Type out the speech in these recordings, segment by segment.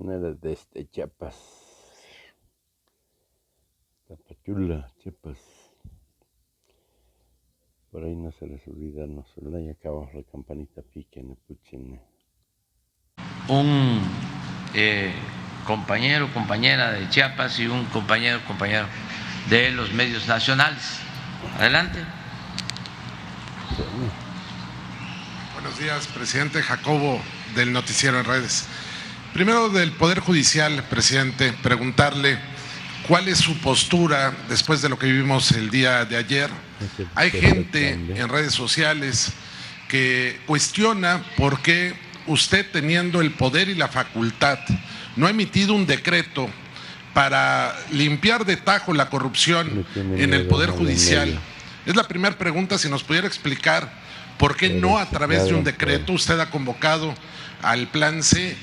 Era desde Chiapas, Tapachula, Chiapas. Por ahí no se les olvida, no se le acá abajo la campanita piquen, puchen. Un compañera de Chiapas y un compañero de los medios nacionales. Adelante. Buenos días, presidente. Jacobo, del Noticiero en Redes. Primero, del Poder Judicial, presidente, preguntarle cuál es su postura después de lo que vivimos el día de ayer. Hay gente en redes sociales que cuestiona por qué usted, teniendo el poder y la facultad, no ha emitido un decreto para limpiar de tajo la corrupción en el Poder Judicial. Es la primera pregunta, si nos pudiera explicar por qué no a través de un decreto. Usted ha convocado al Plan C,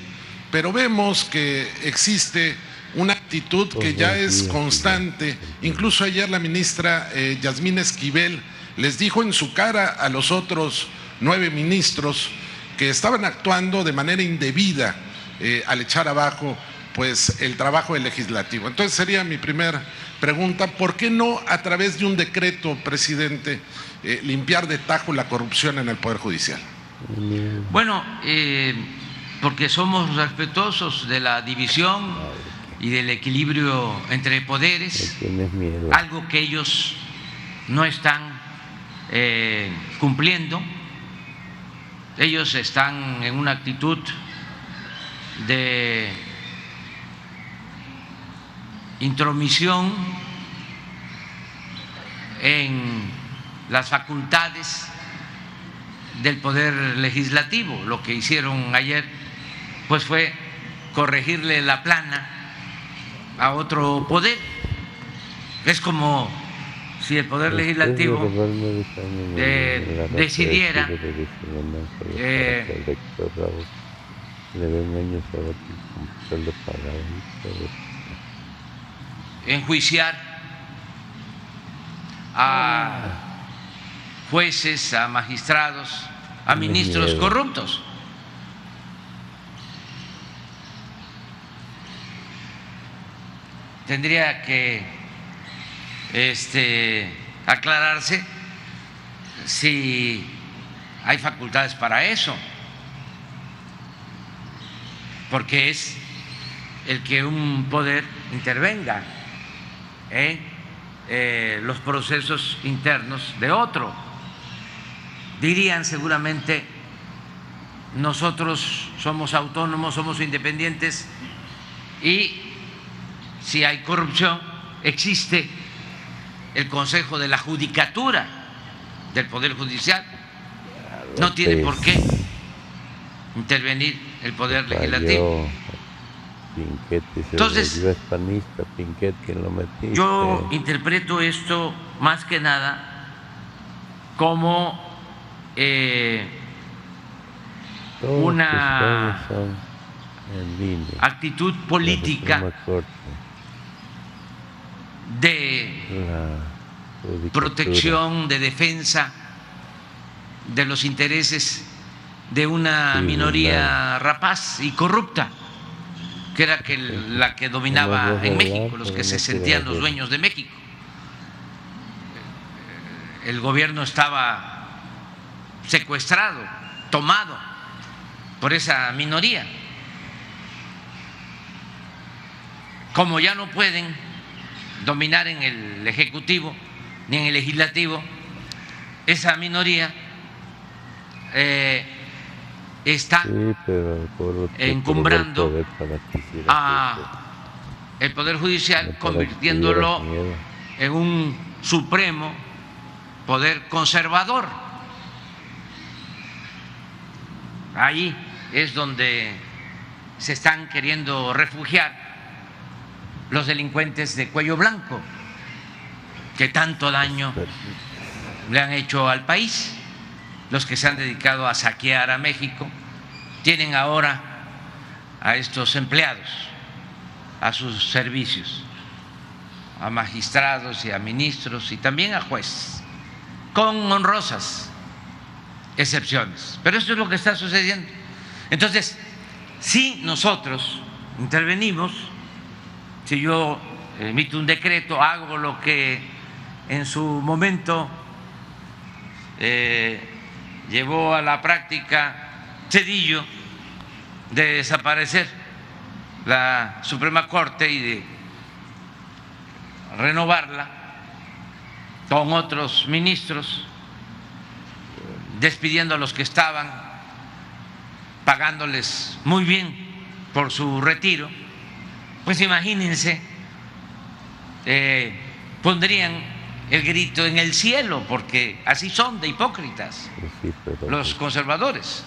pero vemos que existe una actitud que ya es constante. Incluso ayer la ministra Yasmín Esquivel les dijo en su cara a los otros 9 ministros que estaban actuando de manera indebida al echar abajo pues el trabajo del legislativo. Entonces sería mi primera pregunta: ¿por qué no a través de un decreto, presidente, limpiar de tajo la corrupción en el Poder Judicial? Bueno, porque somos respetuosos de la división y del equilibrio entre poderes, algo que ellos no están cumpliendo. Ellos están en una actitud de intromisión en las facultades del Poder Legislativo. Lo que hicieron ayer pues fue corregirle la plana a otro poder. Es como si el Poder Legislativo decidiera enjuiciar a jueces, a magistrados, a ministros corruptos. Tendría que aclararse si hay facultades para eso, porque es el que un poder intervenga en los procesos internos de otro. Dirían seguramente: nosotros somos autónomos, somos independientes, y si hay corrupción existe el Consejo de la Judicatura del Poder Judicial. No tiene por qué intervenir el Poder Legislativo. Entonces, yo interpreto esto más que nada como una actitud política de protección, de defensa de los intereses de una minoría rapaz y corrupta, que era la que dominaba en México, los que se sentían los dueños de México. El gobierno estaba secuestrado, tomado por esa minoría. Como ya no pueden dominar en el Ejecutivo ni en el Legislativo, esa minoría está encumbrando a el Poder Judicial, convirtiéndolo en un supremo poder conservador. Ahí es donde se están queriendo refugiar los delincuentes de cuello blanco, que tanto daño le han hecho al país. Los que se han dedicado a saquear a México tienen ahora a estos empleados a sus servicios, a magistrados y a ministros y también a jueces, con honrosas excepciones. Pero esto es lo que está sucediendo. Entonces, si nosotros intervenimos, si yo emito un decreto, hago lo que en su momento llevó a la práctica Zedillo de desaparecer la Suprema Corte y de renovarla con otros ministros, despidiendo a los que estaban, pagándoles muy bien por su retiro, pues imagínense, pondrían el grito en el cielo, porque así son de hipócritas Sí, pero los conservadores.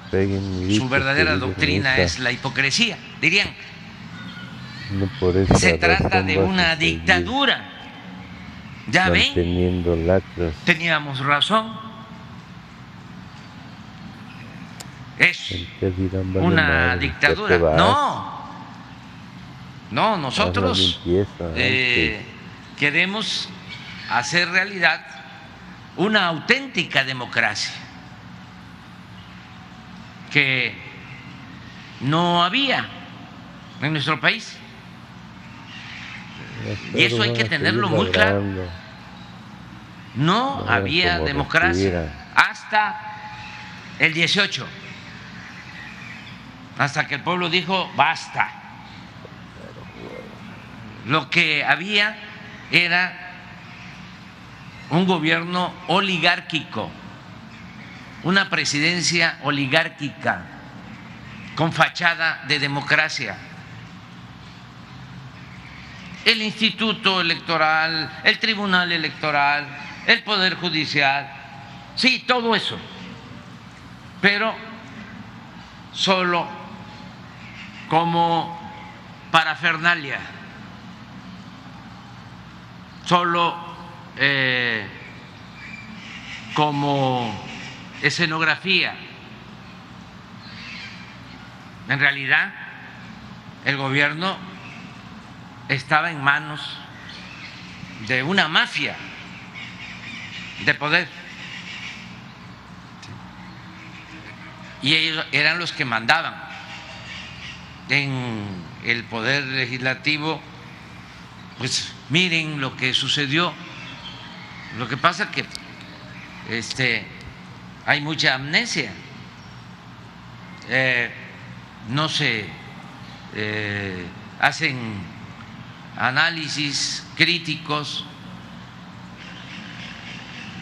peguen Su gritos, verdadera que digan doctrina esa, es la hipocresía. Dirían, no por esa se trata razón de vas a una seguir dictadura. Ya ven, manteniendo lacras. teníamos razón. Es ¿Qué dirán? Vale una madre, ya te dictadura. vas, No, haz la nosotros limpieza antes. queremos hacer realidad una auténtica democracia que no había en nuestro país. Y eso hay que tenerlo muy claro. No Hagan había como democracia requieran. hasta el 18, hasta que el pueblo dijo basta. Lo que había era un gobierno oligárquico, una presidencia oligárquica con fachada de democracia. El Instituto Electoral, el Tribunal Electoral, el Poder Judicial, sí, todo eso, pero solo como parafernalia, solo como escenografía. En realidad, el gobierno estaba en manos de una mafia de poder y ellos eran los que mandaban en el poder legislativo. Pues miren lo que sucedió. Lo que pasa que hay mucha amnesia, no se hacen análisis críticos,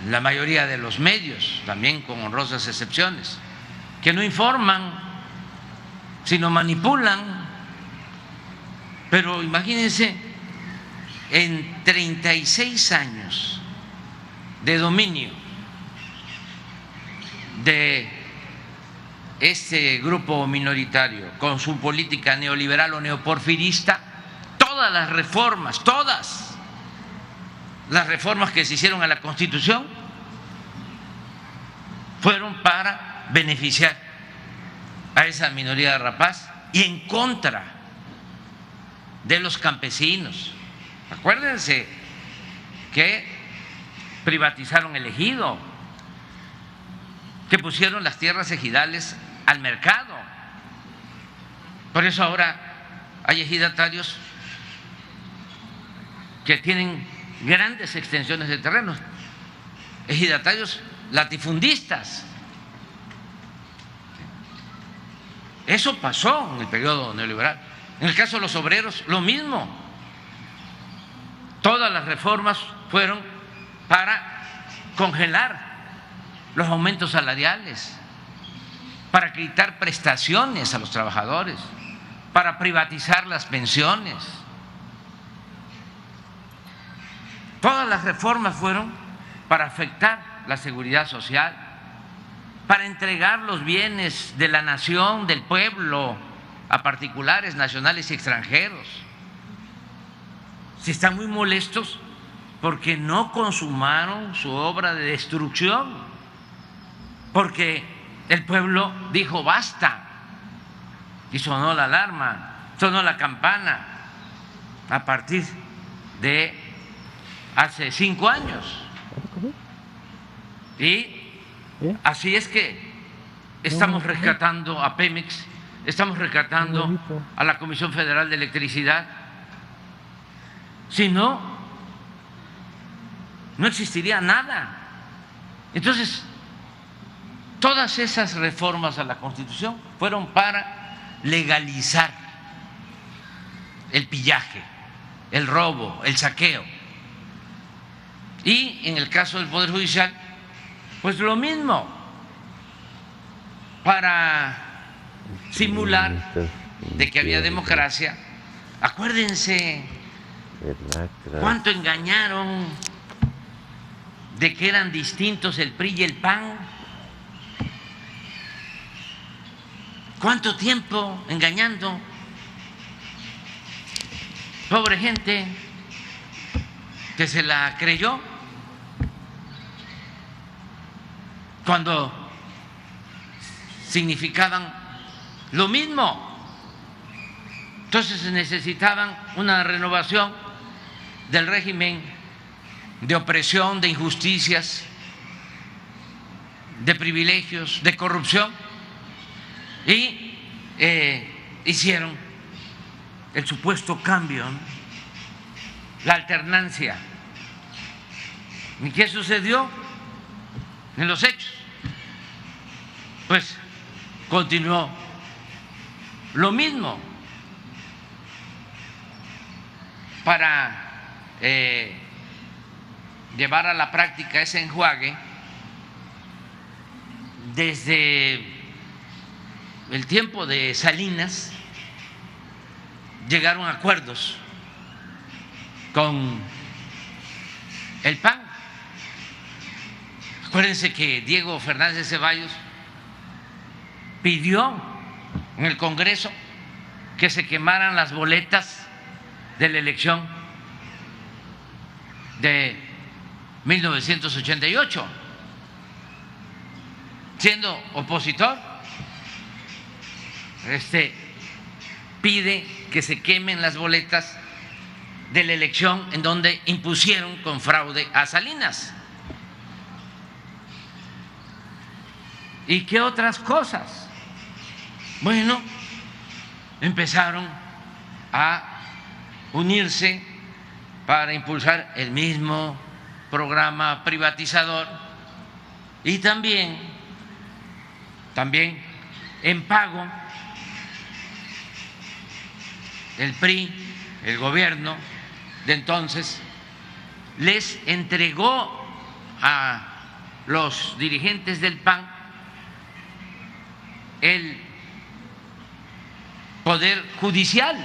la mayoría de los medios, también con honrosas excepciones, que no informan, sino manipulan. Pero imagínense, en 36 años de dominio de este grupo minoritario con su política neoliberal o neoporfirista, todas las reformas que se hicieron a la Constitución fueron para beneficiar a esa minoría rapaz y en contra de los campesinos. Acuérdense que privatizaron el ejido, que pusieron las tierras ejidales al mercado. Por eso ahora hay ejidatarios que tienen grandes extensiones de terrenos, ejidatarios latifundistas. Eso pasó en el periodo neoliberal. En el caso de los obreros, lo mismo. Todas las reformas fueron para congelar los aumentos salariales, para quitar prestaciones a los trabajadores, para privatizar las pensiones. Todas las reformas fueron para afectar la seguridad social, para entregar los bienes de la nación, del pueblo, a particulares, nacionales y extranjeros. Si están muy molestos porque no consumaron su obra de destrucción, porque el pueblo dijo basta y sonó la alarma, sonó la campana a partir de hace 5 años. Y así es que estamos rescatando a Pemex estamos rescatando a la Comisión Federal de Electricidad. Si no, no existiría nada. Entonces, todas esas reformas a la Constitución fueron para legalizar el pillaje, el robo, el saqueo. Y en el caso del Poder Judicial, pues lo mismo, para simular de que había democracia. Acuérdense cuánto engañaron de que eran distintos el PRI y el PAN. ¿Cuánto tiempo engañando? Pobre gente que se la creyó cuando significaban lo mismo. Entonces necesitaban una renovación del régimen de opresión, de injusticias, de privilegios, de corrupción, y hicieron el supuesto cambio, ¿no? La alternancia. ¿Y qué sucedió en los hechos? Pues continuó lo mismo. Para llevar a la práctica ese enjuague, desde el tiempo de Salinas llegaron a acuerdos con el PAN. Acuérdense que Diego Fernández de Ceballos pidió en el Congreso que se quemaran las boletas de la elección de 1988, siendo opositor, pide que se quemen las boletas de la elección en donde impusieron con fraude a Salinas. ¿Y qué otras cosas? Bueno, empezaron a unirse para impulsar el mismo programa privatizador y también en pago el PRI, el gobierno de entonces, les entregó a los dirigentes del PAN el poder judicial.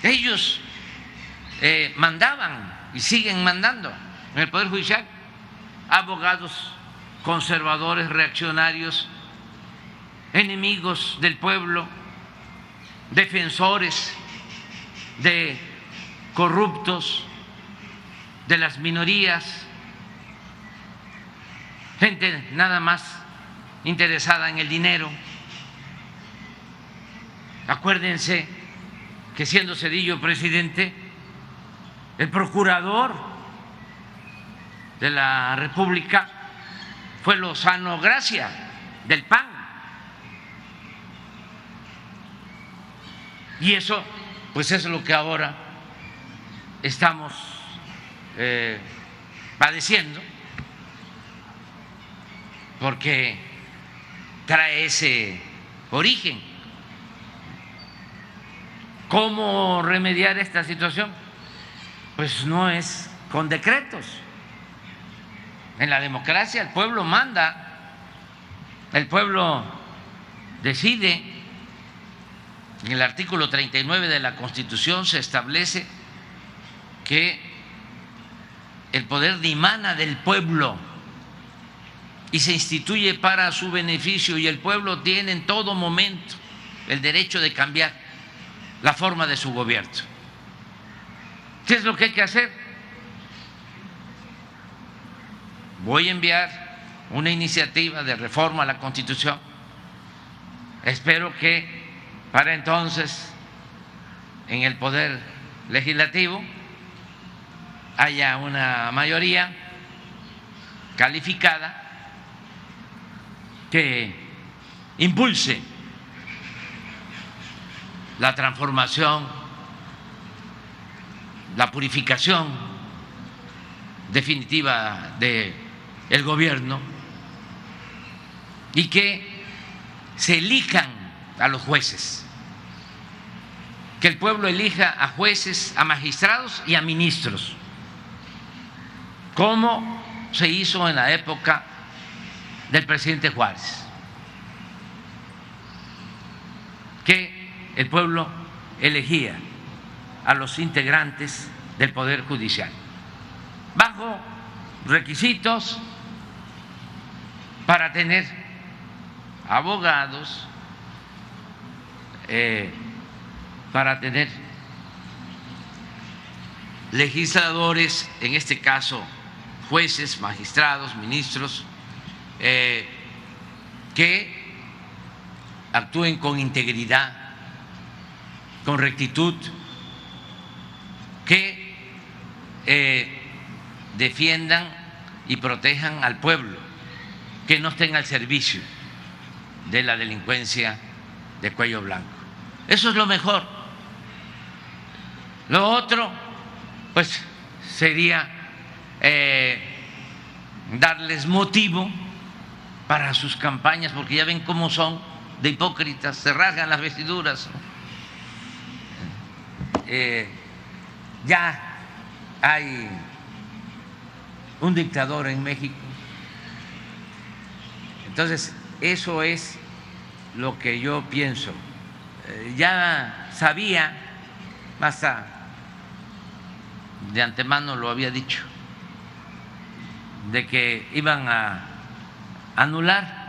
Ellos mandaban y siguen mandando en el Poder Judicial abogados conservadores, reaccionarios, enemigos del pueblo, defensores de corruptos, de las minorías, gente nada más interesada en el dinero. Acuérdense que siendo Zedillo presidente, el procurador de la República fue Lozano Gracia, del PAN. Y eso, pues es lo que ahora estamos padeciendo, porque trae ese origen. ¿Cómo remediar esta situación? Pues no es con decretos. En la democracia el pueblo manda, el pueblo decide. En el artículo 39 de la Constitución se establece que el poder dimana del pueblo y se instituye para su beneficio, y el pueblo tiene en todo momento el derecho de cambiar la forma de su gobierno. ¿Qué es lo que hay que hacer? Voy a enviar una iniciativa de reforma a la Constitución. Espero que para entonces en el Poder Legislativo haya una mayoría calificada que impulse la transformación, la purificación definitiva del gobierno y que se elijan a los jueces, que el pueblo elija a jueces, a magistrados y a ministros, como se hizo en la época del presidente Juárez, que el pueblo elegía a los integrantes del Poder Judicial bajo requisitos para tener abogados, para tener legisladores, en este caso jueces, magistrados, ministros, que actúen con integridad, con rectitud, que defiendan y protejan al pueblo, que no estén al servicio de la delincuencia de cuello blanco. Eso es lo mejor. Lo otro, pues, sería darles motivo para sus campañas, porque ya ven cómo son de hipócritas, se rasgan las vestiduras. Ya hay un dictador en México. Entonces, eso es lo que yo pienso. Ya sabía, hasta de antemano lo había dicho, de que iban a anular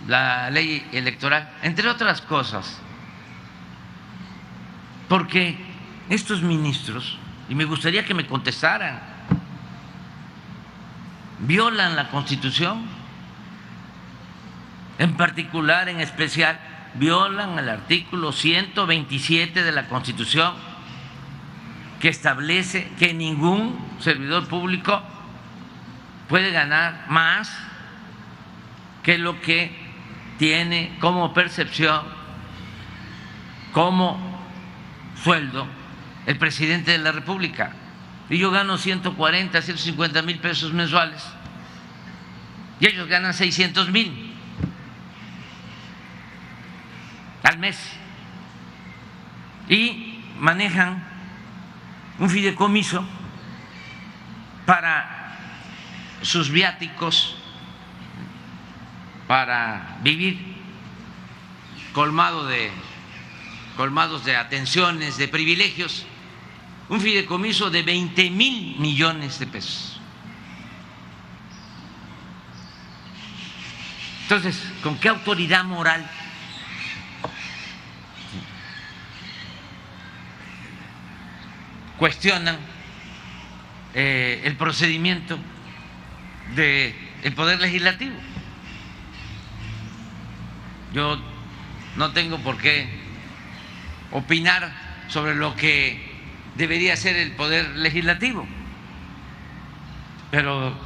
la ley electoral, entre otras cosas, porque estos ministros, y me gustaría que me contestaran, violan la Constitución, en particular, en especial, violan el artículo 127 de la Constitución, que establece que ningún servidor público puede ganar más que lo que tiene como percepción, como sueldo, el presidente de la República. Y yo gano 140, 150 mil pesos mensuales y ellos ganan 600,000 al mes y manejan un fideicomiso para sus viáticos, para vivir colmados de atenciones, de privilegios, un fideicomiso de 20,000 millones de pesos. Entonces, ¿con qué autoridad moral cuestionan el procedimiento del Poder Legislativo? Yo no tengo por qué opinar sobre lo que debería ser el Poder Legislativo, pero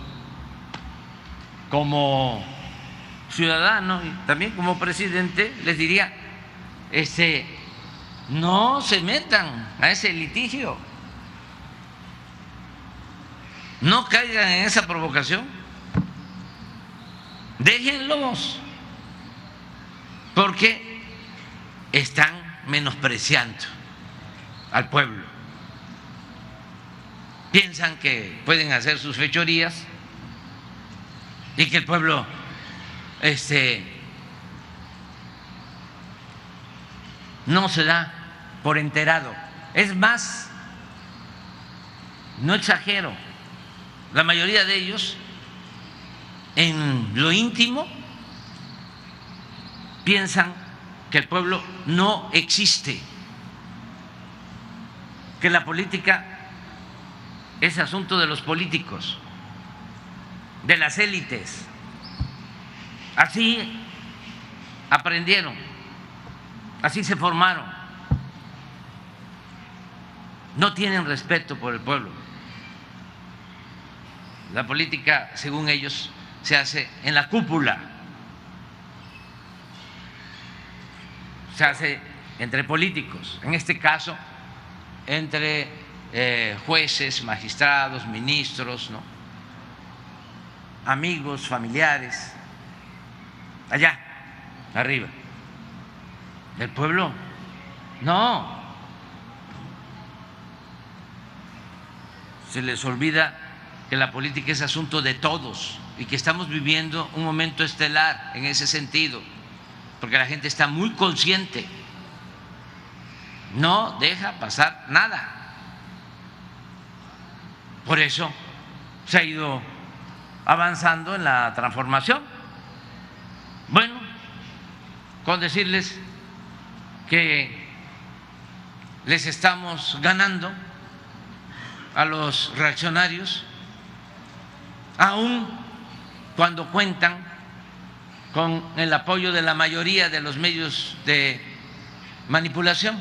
como ciudadano y también como presidente les diría, no se metan a ese litigio, no caigan en esa provocación, déjenlos, porque están menospreciando al pueblo. Piensan que pueden hacer sus fechorías y que el pueblo no se da por enterado. Es más, no exagero, la mayoría de ellos en lo íntimo piensan que el pueblo no existe, que la política es asunto de los políticos, de las élites. Así aprendieron, así se formaron. No tienen respeto por el pueblo. La política, según ellos, se hace en la cúpula se hace entre políticos, en este caso entre jueces, magistrados, ministros, ¿no? Amigos, familiares, allá, arriba. ¿Del pueblo? No. Se les olvida que la política es asunto de todos y que estamos viviendo un momento estelar en ese sentido, porque la gente está muy consciente, no deja pasar nada. Por eso se ha ido avanzando en la transformación. Bueno, con decirles que les estamos ganando a los reaccionarios, aun cuando cuentan con el apoyo de la mayoría de los medios de manipulación,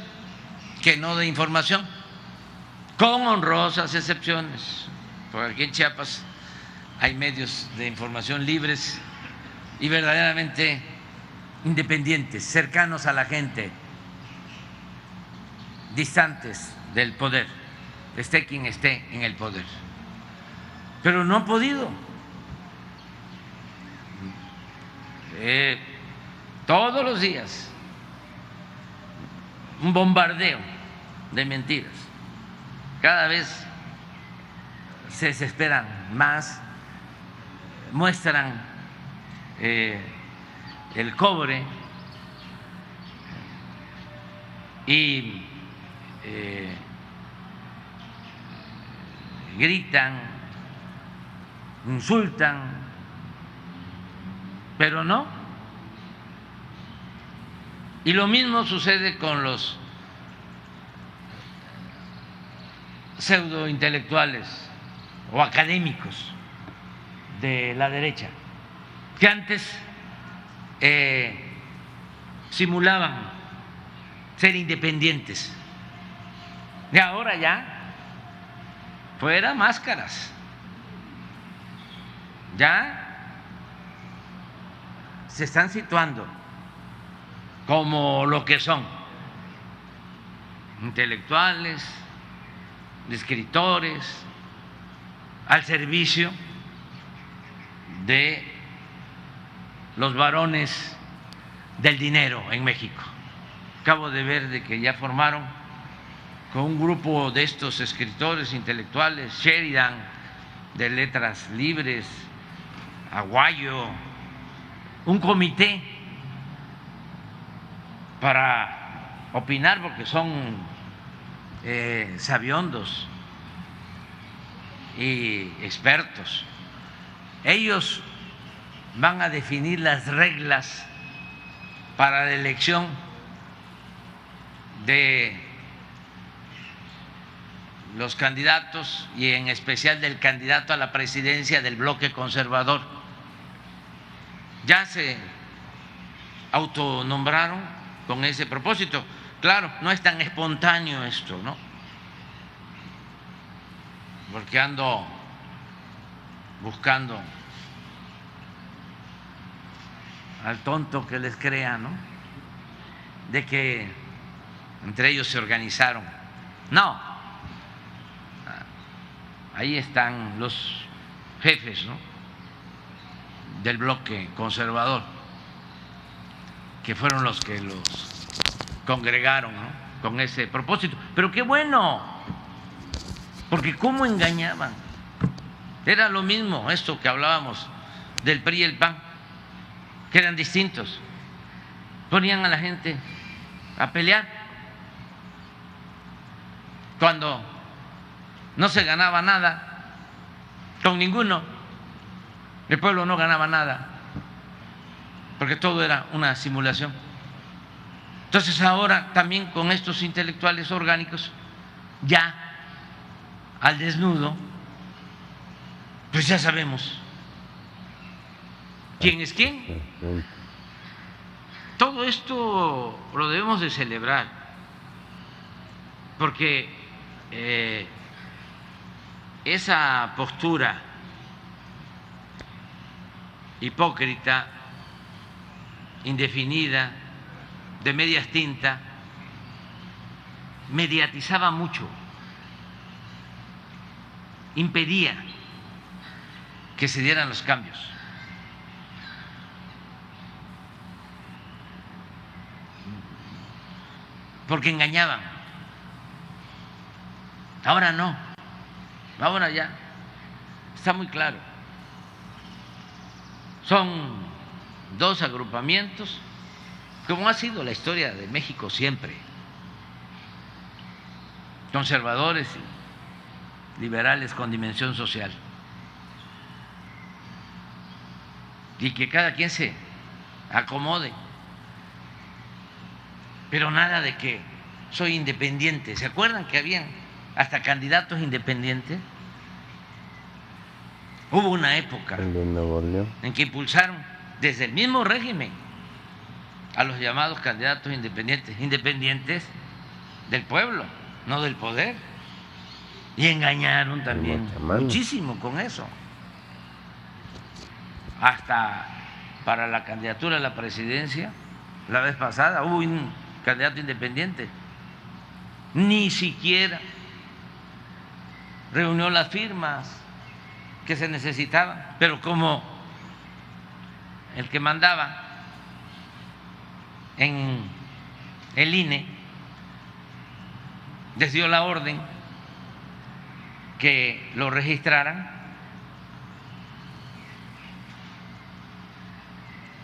que no de información, con honrosas excepciones, porque aquí en Chiapas hay medios de información libres y verdaderamente independientes, cercanos a la gente, distantes del poder, esté quien esté en el poder. Pero no han podido. Todos los días un bombardeo de mentiras. Cada vez se desesperan más, muestran el cobre y gritan, insultan, pero no. Y lo mismo sucede con los pseudointelectuales o académicos de la derecha, que antes simulaban ser independientes y ahora ya fuera máscaras, ya se están situando como lo que son, intelectuales, escritores, al servicio de los varones del dinero en México. Acabo de ver de que ya formaron con un grupo de estos escritores intelectuales, Sheridan de Letras Libres, Aguayo, un comité para opinar, porque son sabiondos y expertos. Ellos van a definir las reglas para la elección de los candidatos y en especial del candidato a la presidencia del bloque conservador. Ya se autonombraron con ese propósito. Claro, no es tan espontáneo esto, ¿no? Porque ando buscando al tonto que les crea, ¿no? De que entre ellos se organizaron. No, ahí están los jefes, ¿no?, del bloque conservador, que fueron los que los congregaron, ¿no?, con ese propósito. Pero qué bueno, porque cómo engañaban. Era lo mismo esto que hablábamos del PRI y el PAN, que eran distintos. Ponían a la gente a pelear cuando no se ganaba nada con ninguno. El pueblo no ganaba nada porque todo era una simulación. Entonces ahora también con estos intelectuales orgánicos, ya al desnudo, pues ya sabemos quién es quién. Todo esto lo debemos de celebrar, porque esa postura hipócrita, indefinida, de medias tintas, mediatizaba mucho, impedía que se dieran los cambios. Porque engañaban. Ahora no, ahora ya está muy claro. Son dos agrupamientos, como ha sido la historia de México siempre, conservadores y liberales con dimensión social, y que cada quien se acomode, pero nada de que soy independiente. ¿Se acuerdan que habían hasta candidatos independientes? Hubo una época El de Nuevo León. en que impulsaron desde el mismo régimen a los llamados candidatos independientes, independientes del pueblo, no del poder, y engañaron también muchísimo con eso. Hasta para la candidatura a la presidencia, la vez pasada hubo un candidato independiente, ni siquiera reunió las firmas que se necesitaban, pero como el que mandaba en el INE les dio la orden que lo registraran,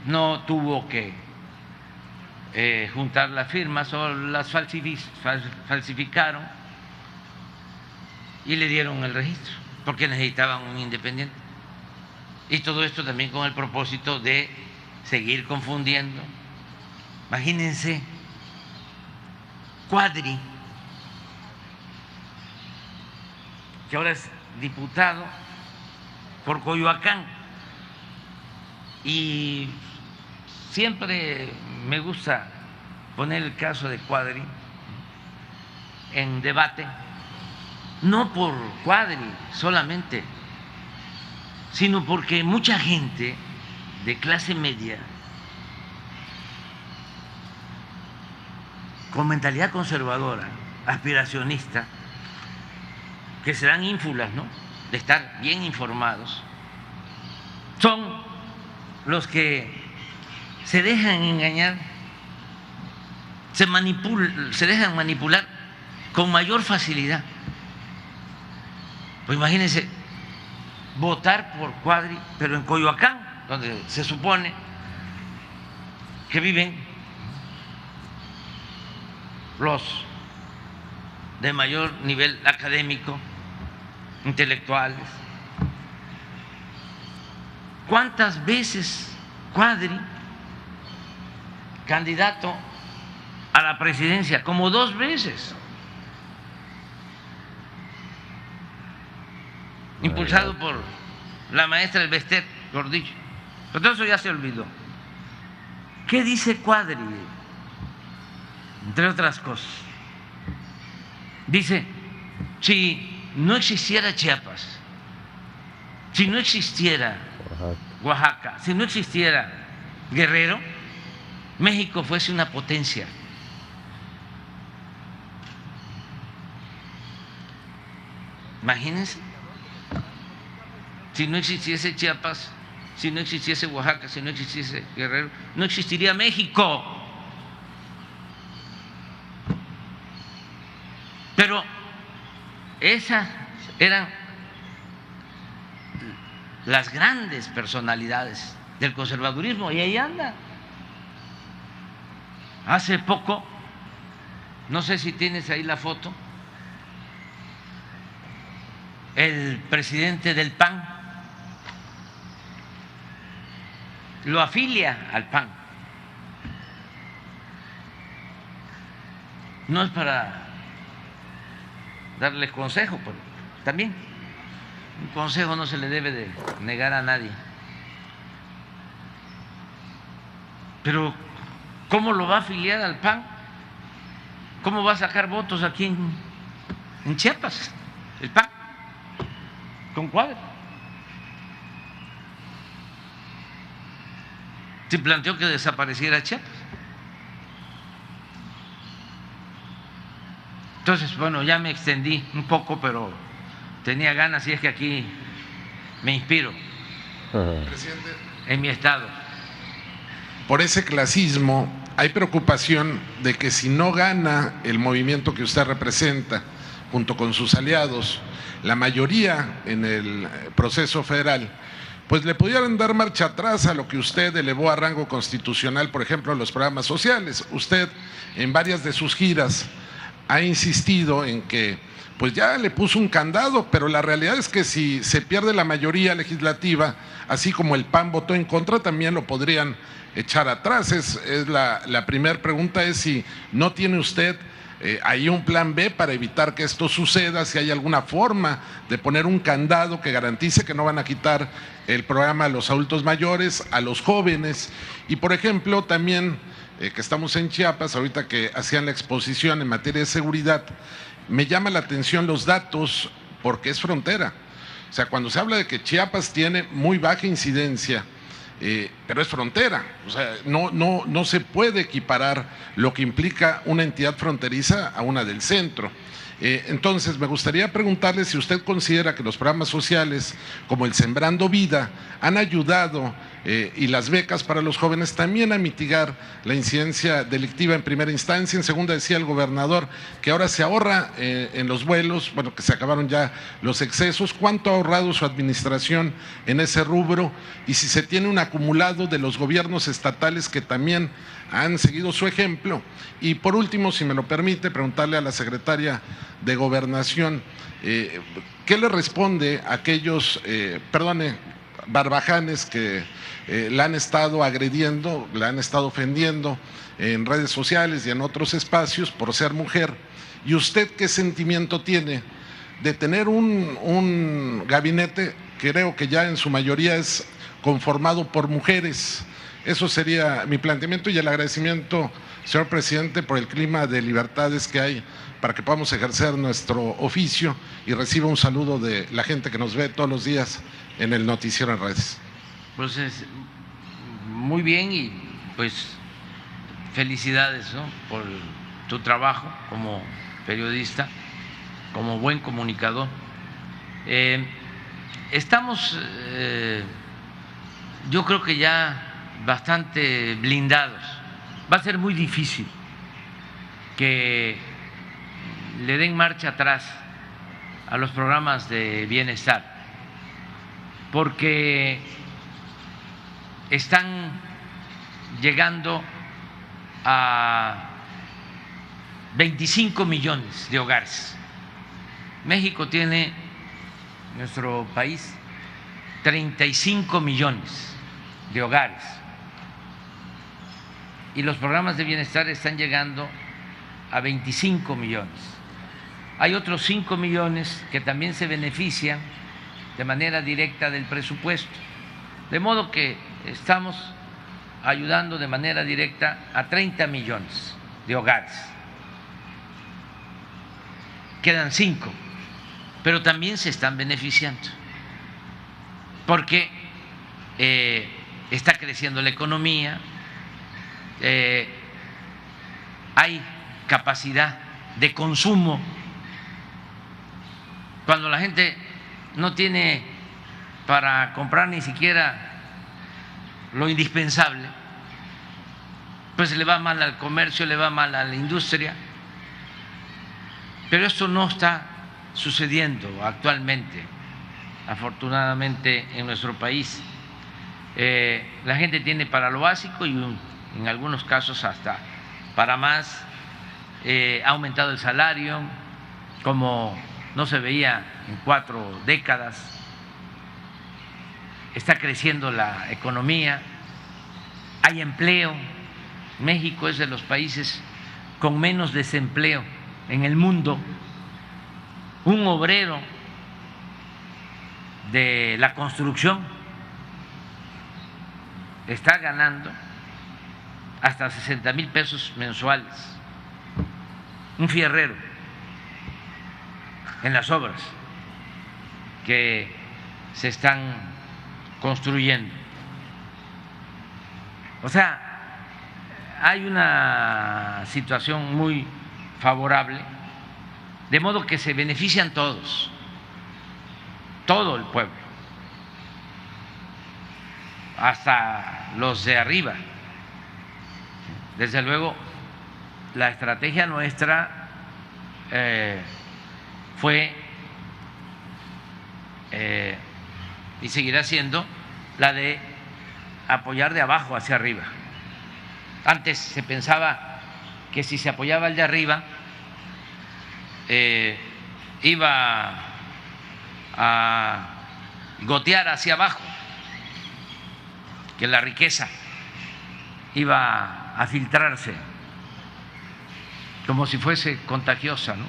no tuvo que juntar las firmas, o las falsificaron y le dieron el registro, porque necesitaban un independiente. Y todo esto también con el propósito de seguir confundiendo. Imagínense, Cuadri, que ahora es diputado por Coyoacán, y siempre me gusta poner el caso de Cuadri en debate, no por Cuadri solamente, sino porque mucha gente de clase media con mentalidad conservadora, aspiracionista, que serán ínfulas, ¿no?, de estar bien informados, son los que se dejan engañar, se dejan manipular con mayor facilidad. Pues imagínense, votar por Cuadri, pero en Coyoacán, donde se supone que viven los de mayor nivel académico, intelectuales. ¿Cuántas veces Cuadri, candidato a la presidencia? Como 2 veces. Impulsado por la maestra Elbester Gordillo. Pero todo eso ya se olvidó. ¿Qué dice Cuadri? Entre otras cosas, dice: si no existiera Chiapas, si no existiera Oaxaca, si no existiera Guerrero, México fuese una potencia. Imagínense, si no existiese Chiapas, si no existiese Oaxaca, si no existiese Guerrero, no existiría México. Pero esas eran las grandes personalidades del conservadurismo, y ahí anda. Hace poco, no sé si tienes ahí la foto, el presidente del PAN lo afilia al PAN. No es para darles consejo, pero también un consejo no se le debe de negar a nadie. Pero ¿cómo lo va a afiliar al PAN? ¿Cómo va a sacar votos aquí en Chiapas el PAN con Cuadri? Se planteó que desapareciera Chiapas. Entonces, bueno, ya me extendí un poco, pero tenía ganas y es que aquí me inspiro Presidente, en mi estado. por ese clasismo, hay preocupación de que si no gana el movimiento que usted representa, junto con sus aliados, la mayoría en el proceso federal, pues le pudieran dar marcha atrás a lo que usted elevó a rango constitucional, por ejemplo, los programas sociales. Usted, en varias de sus giras, ha insistido en que pues ya le puso un candado, pero la realidad es que si se pierde la mayoría legislativa, así como el PAN votó en contra, también lo podrían echar atrás. La primera pregunta es si no tiene usted hay un plan B para evitar que esto suceda, si hay alguna forma de poner un candado que garantice que no van a quitar el programa a los adultos mayores, a los jóvenes. Y por ejemplo también que estamos en Chiapas, ahorita que hacían la exposición en materia de seguridad, me llama la atención los datos porque es frontera. O sea, cuando se habla de que Chiapas tiene muy baja incidencia, pero es frontera, o sea, no se puede equiparar lo que implica una entidad fronteriza a una del centro. Entonces, me gustaría preguntarle si usted considera que los programas sociales, como el Sembrando Vida, han ayudado y las becas para los jóvenes también a mitigar la incidencia delictiva en primera instancia. En segunda, decía el gobernador que ahora se ahorra en los vuelos, bueno, que se acabaron ya los excesos. ¿Cuánto ha ahorrado su administración en ese rubro? Y si se tiene un acumulado de los gobiernos estatales que también han seguido su ejemplo. Y por último, si me lo permite, preguntarle a la secretaria de Gobernación, ¿qué le responde a aquellos, barbajanes que la han estado agrediendo, la han estado ofendiendo en redes sociales y en otros espacios por ser mujer? ¿Y usted qué sentimiento tiene de tener un gabinete que creo que ya en su mayoría es conformado por mujeres? Eso sería mi planteamiento y el agradecimiento, señor presidente, por el clima de libertades que hay para que podamos ejercer nuestro oficio, y reciba un saludo de la gente que nos ve todos los días en el Noticiero en Redes. Pues muy bien y pues felicidades, ¿no?, por tu trabajo como periodista, como buen comunicador. Estamos, yo creo que ya bastante blindados. Va a ser muy difícil que le den marcha atrás a los programas de bienestar, porque están llegando a 25 millones de hogares. México tiene, nuestro país, 35 millones de hogares. Y los programas de bienestar están llegando a 25 millones. Hay otros 5 millones que también se benefician de manera directa del presupuesto. De modo que estamos ayudando de manera directa a 30 millones de hogares. Quedan 5, pero también se están beneficiando porque está creciendo la economía, hay capacidad de consumo. Cuando la gente no tiene para comprar ni siquiera lo indispensable, pues le va mal al comercio, le va mal a la industria. Pero esto no está sucediendo actualmente, afortunadamente, en nuestro país. La gente tiene para lo básico y en algunos casos hasta para más. Ha aumentado el salario como no se veía en 4 décadas. Está creciendo la economía, hay empleo. México es de los países con menos desempleo en el mundo. Un obrero de la construcción está ganando hasta 60,000 pesos mensuales. Un fierrero en las obras que se están construyendo. O sea, hay una situación muy favorable de modo que se benefician todos, todo el pueblo, hasta los de arriba. Desde luego, la estrategia nuestra fue y seguirá siendo la de apoyar de abajo hacia arriba. Antes se pensaba que si se apoyaba el de arriba iba a gotear hacia abajo, que la riqueza iba a filtrarse como si fuese contagiosa, ¿no?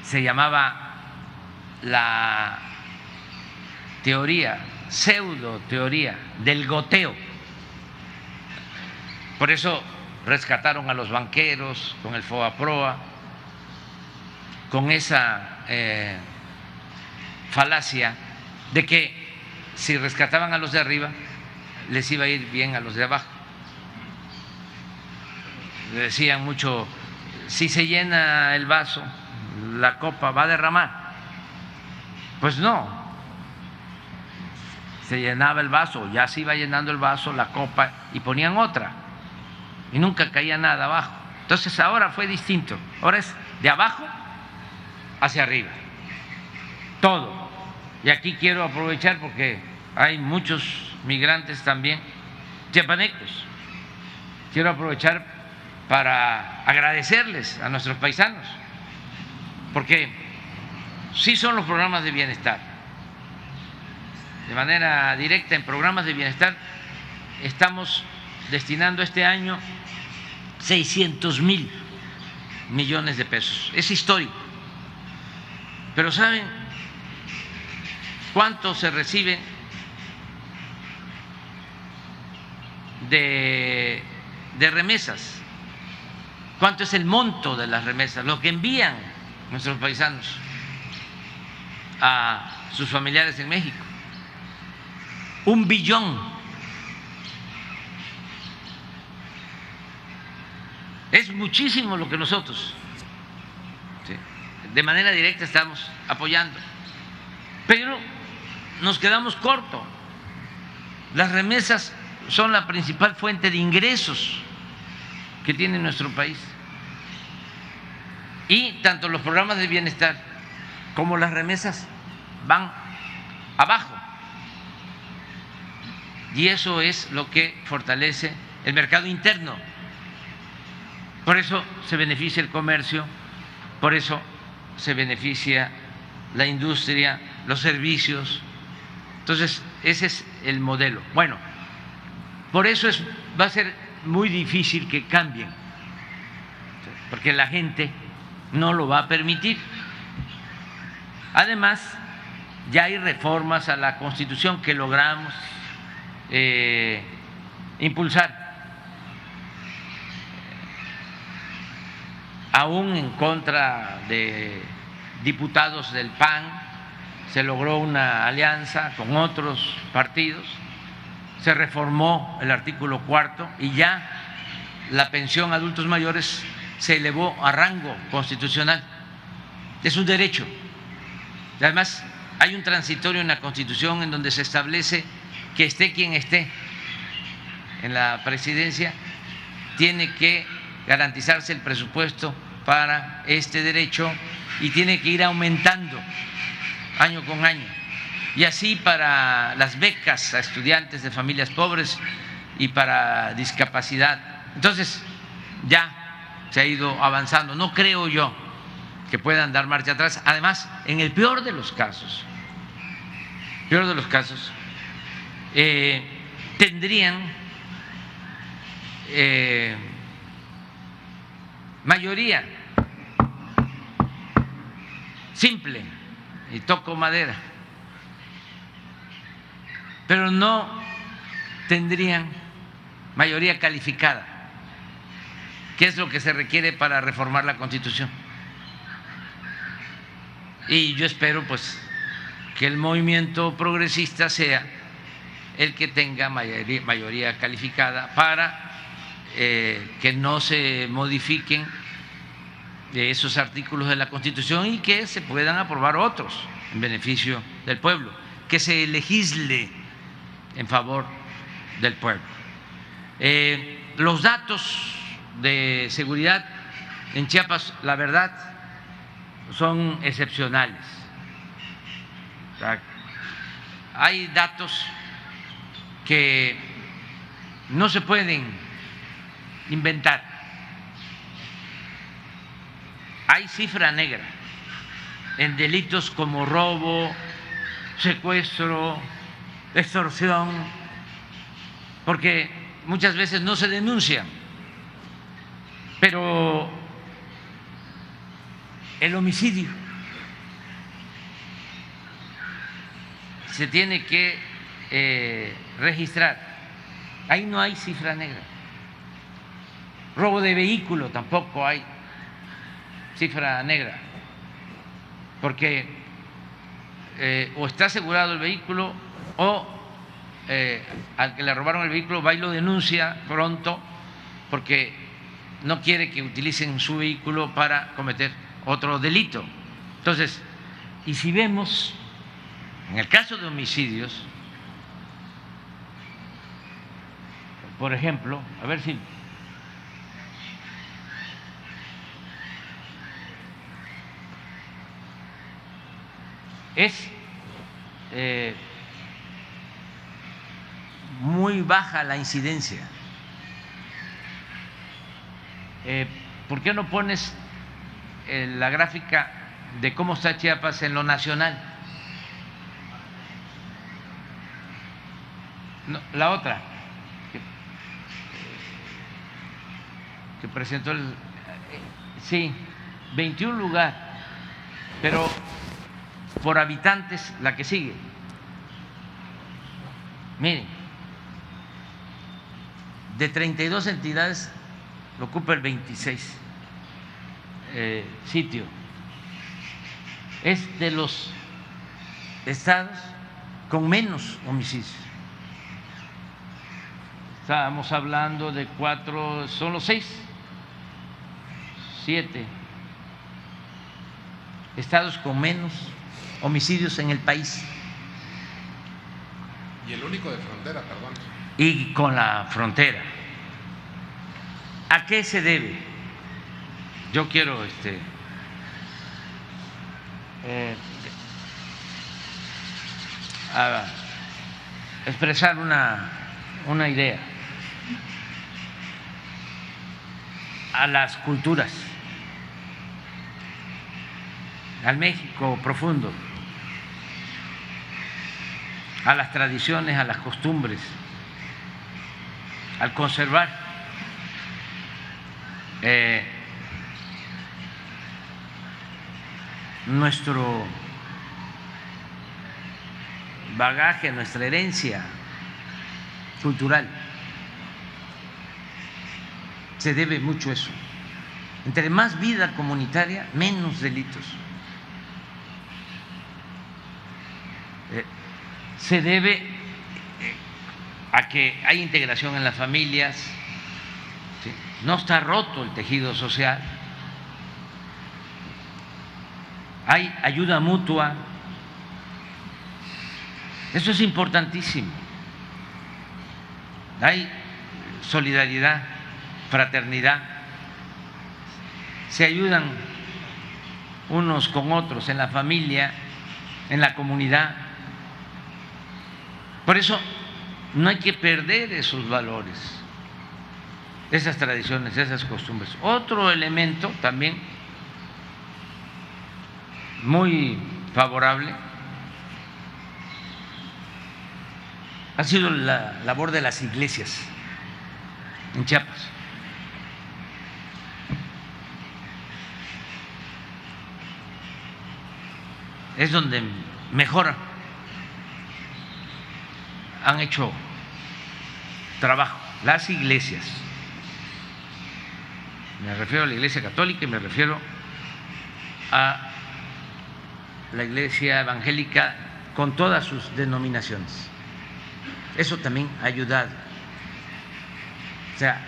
Se llamaba la teoría, pseudo teoría del goteo. Por eso rescataron a los banqueros con el FOBAPROA, con esa falacia de que si rescataban a los de arriba les iba a ir bien a los de abajo. Le decían mucho, si se llena el vaso, la copa va a derramar. Pues no, se llenaba el vaso, ya se iba llenando el vaso, la copa, y ponían otra, y nunca caía nada abajo. Entonces ahora fue distinto, ahora es de abajo hacia arriba, todo. Y aquí quiero aprovechar porque hay muchos migrantes también, chiapanecos. Quiero aprovechar para agradecerles a nuestros paisanos, porque sí son los programas de bienestar. De manera directa, en programas de bienestar estamos destinando este año 600,000 millones de pesos. Es histórico. Pero ¿saben cuánto se recibe de remesas? ¿Cuánto es el monto de las remesas? Lo que envían nuestros paisanos a sus familiares en México. 1 billón. Es muchísimo lo que nosotros, ¿sí?, de manera directa estamos apoyando. Pero nos quedamos cortos. Las remesas son la principal fuente de ingresos que tiene nuestro país. Y tanto los programas de bienestar como las remesas van abajo. Y eso es lo que fortalece el mercado interno. Por eso se beneficia el comercio, por eso se beneficia la industria, los servicios. Entonces, ese es el modelo. Bueno, por eso va a ser muy difícil que cambien, porque la gente no lo va a permitir. Además, ya hay reformas a la Constitución que logramos impulsar, aún en contra de diputados del PAN. Se logró una alianza con otros partidos, se reformó el artículo 4 y ya la pensión a adultos mayores se elevó a rango constitucional. Es un derecho. Además, hay un transitorio en la Constitución en donde se establece que esté quien esté en la presidencia, tiene que garantizarse el presupuesto para este derecho y tiene que ir aumentando año con año. Y así para las becas a estudiantes de familias pobres y para discapacidad. Entonces, ya se ha ido avanzando. No creo yo que puedan dar marcha atrás. Además, en el peor de los casos, tendrían mayoría simple, y toco madera, pero no tendrían mayoría calificada, que es lo que se requiere para reformar la Constitución. Y yo espero pues que el movimiento progresista sea el que tenga mayoría calificada para que no se modifiquen esos artículos de la Constitución y que se puedan aprobar otros en beneficio del pueblo, que se legisle en favor del pueblo. Los datos de seguridad en Chiapas, la verdad, son excepcionales. O sea, hay datos que no se pueden inventar. Hay cifra negra en delitos como robo, secuestro, extorsión, porque muchas veces no se denuncian, pero el homicidio se tiene que registrar. Ahí no hay cifra negra. Robo de vehículo tampoco hay cifra negra, porque o está asegurado el vehículo o al que le robaron el vehículo va y lo denuncia pronto porque no quiere que utilicen su vehículo para cometer otro delito. Entonces, y si vemos en el caso de homicidios, por ejemplo, a ver si es muy baja la incidencia. ¿Por qué no pones la gráfica de cómo está Chiapas en lo nacional? No, la otra que presentó el sí, 21 lugar, pero por habitantes la que sigue. Miren, de 32 entidades lo ocupa el 26 sitio. Es de los estados con menos homicidios. Estábamos hablando de 4, son los 6, 7 estados con menos homicidios en el país. Y el único de frontera, perdón. Y con la frontera. ¿A qué se debe? Yo quiero expresar una idea a las culturas, al México profundo, a las tradiciones, a las costumbres, al conservar nuestro bagaje, nuestra herencia cultural. Se debe mucho eso. Entre más vida comunitaria, menos delitos. Se debe a que hay integración en las familias, ¿sí? No está roto el tejido social, hay ayuda mutua. Eso es importantísimo. Hay solidaridad, fraternidad, se ayudan unos con otros en la familia, en la comunidad. Por eso no hay que perder esos valores, esas tradiciones, esas costumbres. Otro elemento también muy favorable ha sido la labor de las iglesias en Chiapas. Es donde mejor han hecho trabajo las iglesias. Me refiero a la Iglesia Católica y me refiero a la Iglesia Evangélica con todas sus denominaciones. Eso también ha ayudado. O sea,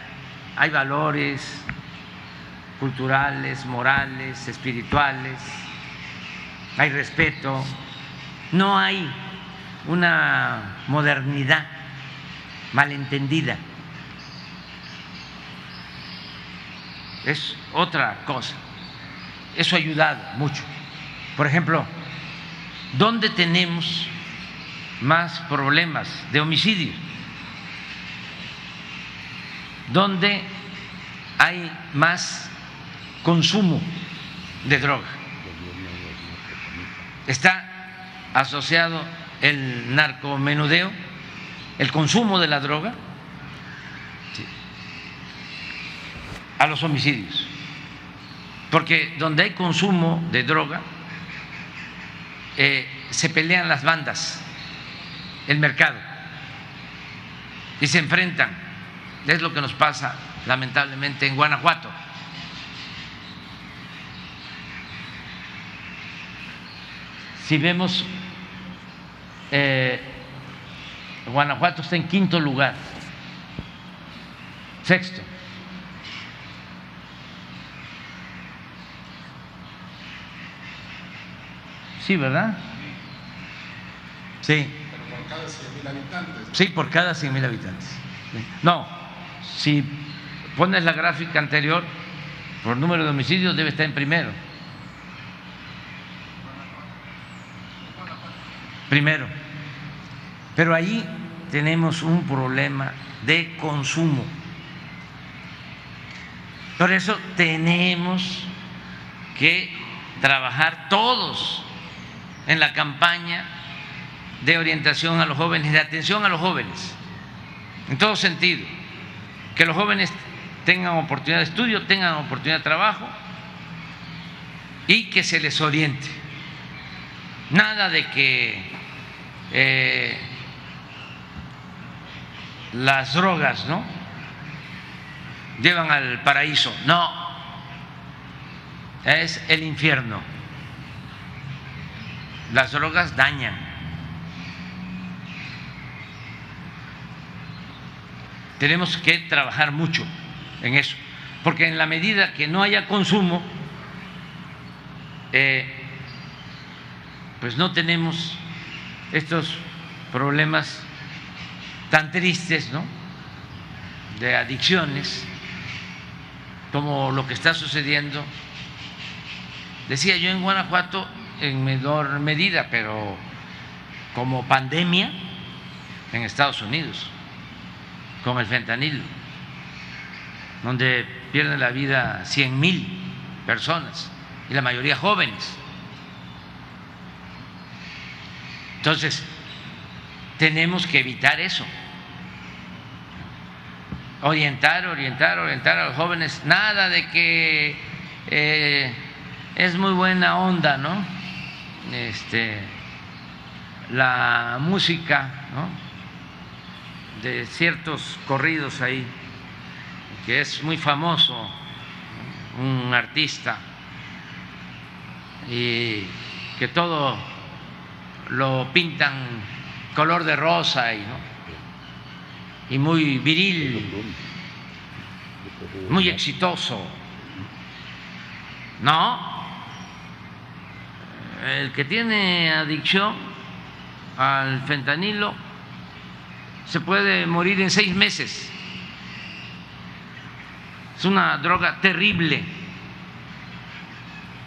hay valores culturales, morales, espirituales, hay respeto, no hay una modernidad malentendida, es otra cosa. Eso ha ayudado mucho. Por ejemplo, ¿dónde tenemos más problemas de homicidio? ¿Dónde hay más consumo de droga? ¿Está asociado el narcomenudeo, el consumo de la droga, sí, a los homicidios? Porque donde hay consumo de droga se pelean las bandas, el mercado, y se enfrentan. Es lo que nos pasa lamentablemente en Guanajuato. Si vemos, Guanajuato está en quinto lugar, sexto. Sí, ¿verdad? Sí. Pero por cada 100.000 habitantes. Sí, por cada 100.000 habitantes. No, si pones la gráfica anterior, por número de homicidios debe estar en primero. Primero. Pero ahí tenemos un problema de consumo. Por eso tenemos que trabajar todos en la campaña de orientación a los jóvenes, de atención a los jóvenes, en todo sentido, que los jóvenes tengan oportunidad de estudio, tengan oportunidad de trabajo y que se les oriente. Nada de que las drogas, ¿no?, llevan al paraíso. No, es el infierno. Las drogas dañan. Tenemos que trabajar mucho en eso, porque en la medida que no haya consumo, pues no tenemos estos problemas tan tristes, ¿no?, de adicciones, como lo que está sucediendo. Decía yo, en Guanajuato en menor medida, pero como pandemia en Estados Unidos, con el fentanilo, donde pierden la vida 100,000 personas y la mayoría jóvenes. Entonces, tenemos que evitar eso. Orientar a los jóvenes. Nada de que es muy buena onda, ¿no?, la música, ¿no?, de ciertos corridos ahí, que es muy famoso, ¿no?, un artista, y que todo lo pintan color de rosa y muy viril, muy exitoso. No, el que tiene adicción al fentanilo se puede morir en 6 meses. Es una droga terrible.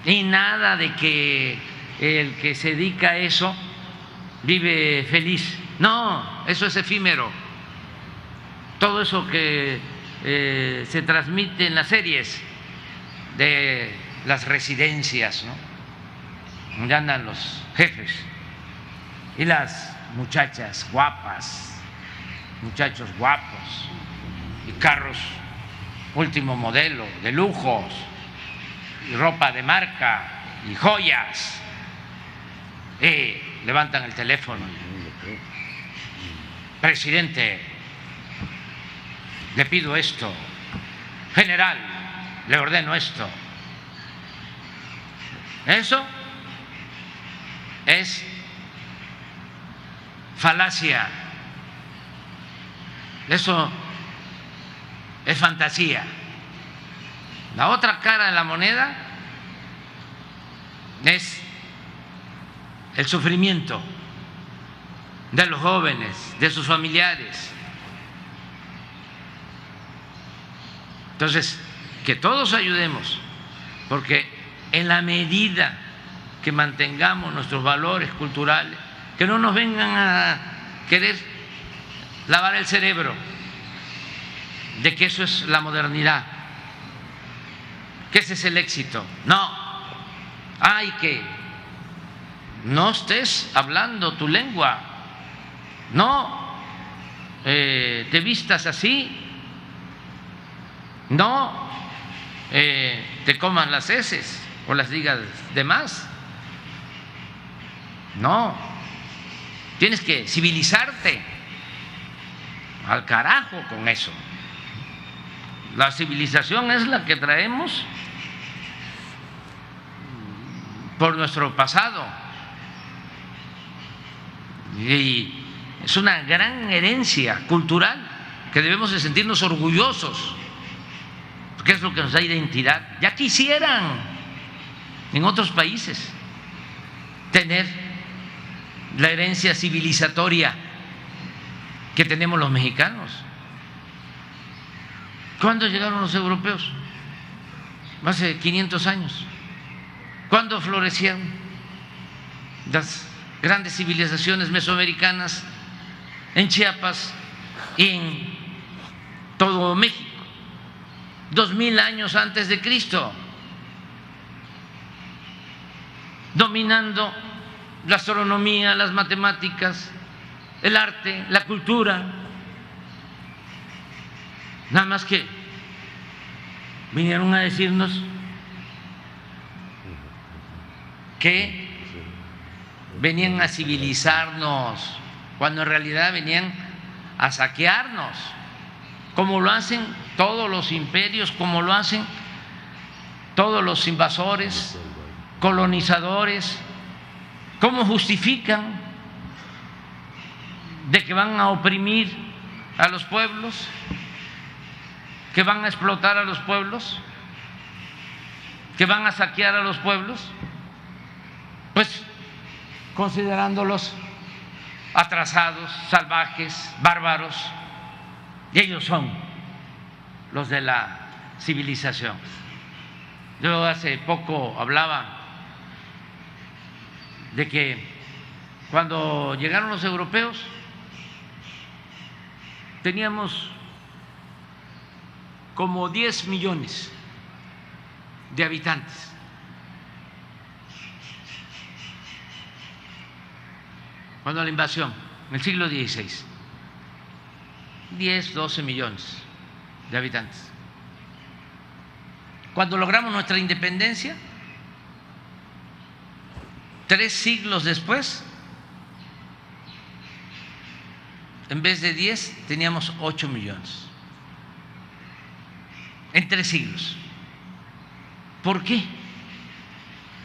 Y nada de que el que se dedica a eso vive feliz. No, eso es efímero. Todo eso que se transmite en las series de las residencias, ¿no?, donde andan los jefes y las muchachas guapas, muchachos guapos y carros último modelo, de lujos, y ropa de marca y joyas. Levantan el teléfono: presidente, le pido esto; general, le ordeno esto. Eso es falacia, eso es fantasía. La otra cara de la moneda es el sufrimiento de los jóvenes, de sus familiares. Entonces, que todos ayudemos, porque en la medida que mantengamos nuestros valores culturales, que no nos vengan a querer lavar el cerebro de que eso es la modernidad, que ese es el éxito. No, hay que no estés hablando tu lengua, no te vistas así, no te comas las heces o las digas de más. No, tienes que civilizarte. Al carajo con eso. La civilización es la que traemos por nuestro pasado y es una gran herencia cultural que debemos de sentirnos orgullosos, porque es lo que nos da identidad. Ya quisieran en otros países tener la herencia civilizatoria que tenemos los mexicanos. ¿Cuándo llegaron los europeos? Hace 500 años. ¿Cuándo florecieron las grandes civilizaciones mesoamericanas en Chiapas y en todo México? 2000 años antes de Cristo, dominando la astronomía, las matemáticas, el arte, la cultura. Nada más que vinieron a decirnos que venían a civilizarnos, cuando en realidad venían a saquearnos, como lo hacen todos los imperios, como lo hacen todos los invasores, colonizadores. ¿Cómo justifican de que van a oprimir a los pueblos, que van a explotar a los pueblos, que van a saquear a los pueblos? Pues considerándolos atrasados, salvajes, bárbaros, y ellos son los de la civilización. Yo hace poco hablaba de que cuando llegaron los europeos teníamos como 10 millones de habitantes. Cuando la invasión, en el siglo XVI, 10, 12 millones de habitantes. Cuando logramos nuestra independencia, 3 siglos después, en vez de 10, teníamos 8 millones. En 3 siglos. ¿Por qué?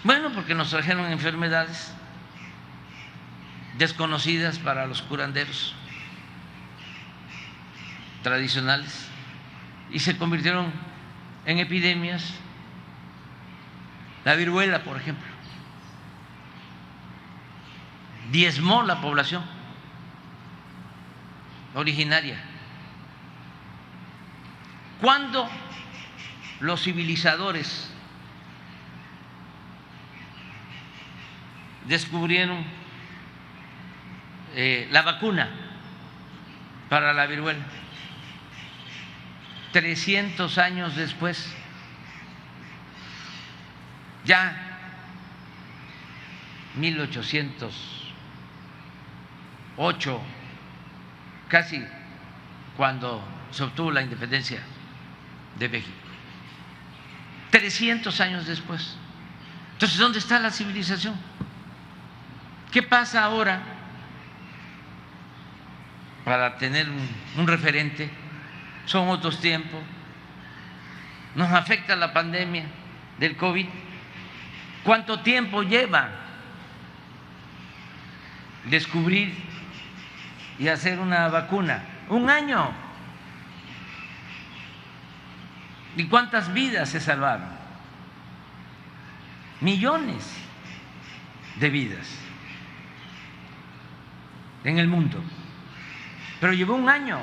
Bueno, porque nos trajeron enfermedades desconocidas para los curanderos tradicionales y se convirtieron en epidemias. La viruela, por ejemplo, diezmó la población originaria. ¿Cuándo los civilizadores descubrieron la vacuna para la viruela? 300 años después. Ya 1808, casi cuando se obtuvo la independencia de México. 300 años después. Entonces, ¿dónde está la civilización? ¿Qué pasa ahora para tener un referente? Son otros tiempos. Nos afecta la pandemia del COVID. ¿Cuánto tiempo lleva descubrir y hacer una vacuna? 1 año. ¿Y cuántas vidas se salvaron? Millones de vidas en el mundo. Pero llevó un año.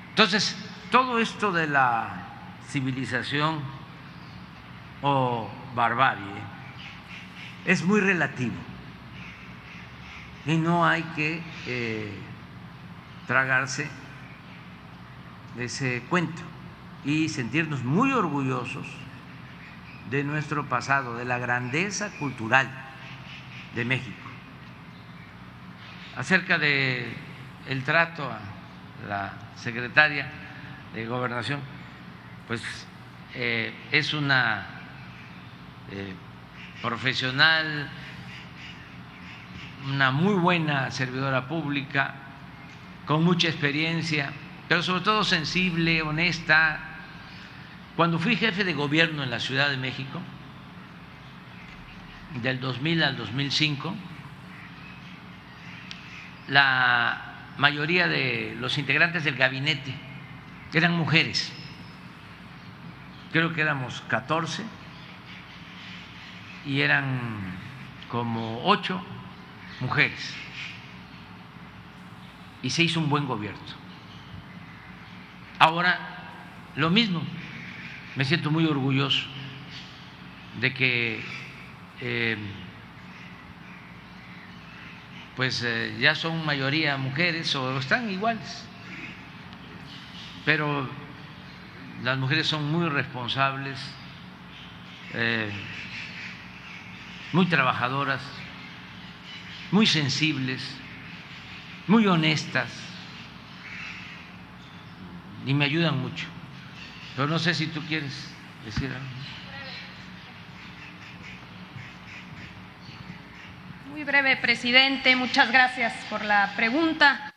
Entonces, todo esto de la civilización o barbarie es muy relativo y no hay que tragarse ese cuento y sentirnos muy orgullosos de nuestro pasado, de la grandeza cultural de México. Acerca de el trato a la secretaria de Gobernación, pues es una profesional, una muy buena servidora pública, con mucha experiencia, pero sobre todo sensible, honesta. Cuando fui jefe de gobierno en la Ciudad de México, del 2000 al 2005, la mayoría de los integrantes del gabinete eran mujeres. Creo que éramos 14 y eran como 8 mujeres. Y se hizo un buen gobierno. Ahora, lo mismo. Me siento muy orgulloso de que ya son mayoría mujeres o están iguales, pero las mujeres son muy responsables, muy trabajadoras, muy sensibles, muy honestas y me ayudan mucho. Pero no sé si tú quieres decir algo. Muy breve, presidente. Muchas gracias por la pregunta.